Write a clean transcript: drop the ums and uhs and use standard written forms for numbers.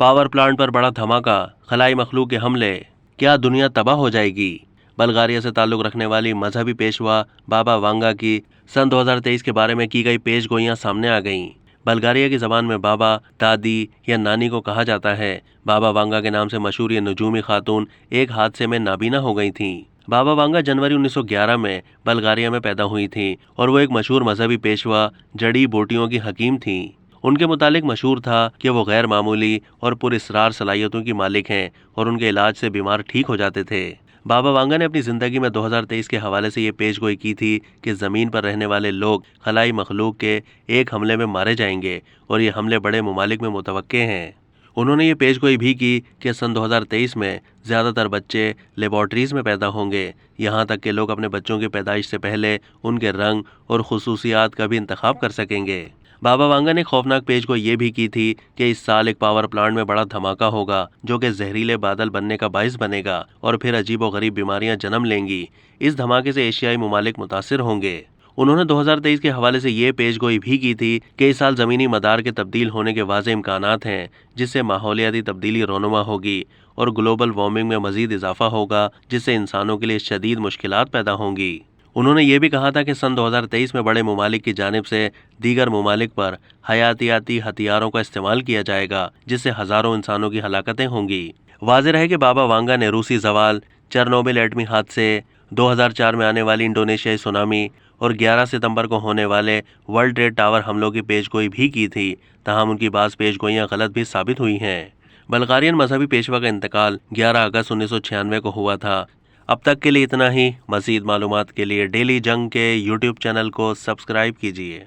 Power plant पर बड़ा धमाका, खलाई मखलूक के हमले, क्या दुनिया तबाह हो जाएगी। बल्गारिया से ताल्लुक रखने वाली मजहबी पेशवा बाबा वांगा की सन 2023 के बारे में की गई पेश गोइयां सामने आ गईं। बल्गारिया की जबान में बाबा, दादी या नानी को कहा जाता है। बाबा वांगा के नाम से मशहूर ये नजूमी खातून एक हादसे में नाबीना हो गई थीं। बाबा वांगा जनवरी 1911 में बल्गारिया में पैदा हुई थीं और वो एक मशहूर मजहबी पेशवा, जड़ी बूटियों की हकीम थीं। उनके मुतालिक मशहूर था कि वो गैर मामूली और पुरस्रार सलाहियतों की मालिक हैं और उनके इलाज से बीमार ठीक हो जाते थे। बाबा वांगा ने अपनी ज़िंदगी में 2023 के हवाले से ये पेशगोई की थी कि ज़मीन पर रहने वाले लोग खलाई मखलूक के एक हमले में मारे जाएंगे और ये हमले बड़े ममालिक में मुतवक्के हैं। उन्होंने ये पेशगोई भी की कि सन 2023 में ज़्यादातर बच्चे लेबॉर्ट्रीज़ में पैदा होंगे, यहाँ तक कि लोग अपने बच्चों की पैदाइश से पहले उनके रंग और खुसूसियात का भी इंतखाब कर सकेंगे। बाबा वांगा ने खौफनाक पेशगोई ये भी की थी कि इस साल एक पावर प्लांट में बड़ा धमाका होगा जो कि जहरीले बादल बनने का बाइस बनेगा और फिर अजीबोगरीब बीमारियां जन्म लेंगी। इस धमाके से एशियाई मुमालिक मुतासिर होंगे। उन्होंने 2023 के हवाले से ये पेशगोई भी की थी कि इस साल ज़मीनी मदार के तब्दील होने के वाज़े इम्कानात हैं, जिससे माहौलियाती तब्दीली रोनुमा होगी और ग्लोबल वार्मिंग में मज़ीद इजाफा होगा, जिससे इंसानों के लिए शदीद मुश्किलात पैदा होंगी। उन्होंने ये भी कहा था कि सन 2023 में बड़े ममालिक की जानिब से दीगर ममालिक पर हयातियाती हथियारों का इस्तेमाल किया जाएगा, जिससे हज़ारों इंसानों की हलाकतें होंगी। वाज़ेह है कि बाबा वांगा ने रूसी ज़वाल, चेरनोबिल एटमी हादसे, 2004 में आने वाली इंडोनेशियाई सुनामी और 11 सितंबर को होने वाले वर्ल्ड ट्रेड टावर हमलों की पेशगोई भी की थी, तहम उनकी बाज़ पेशगोइयाँ गलत भी साबित हुई हैं। बल्गारियन मजहबी पेशवा का इंतकाल 11 अगस्त 1996 को हुआ था। अब तक के लिए इतना ही। मज़ीद मालूमात के लिए डेली जंग के यूट्यूब चैनल को सब्सक्राइब कीजिए।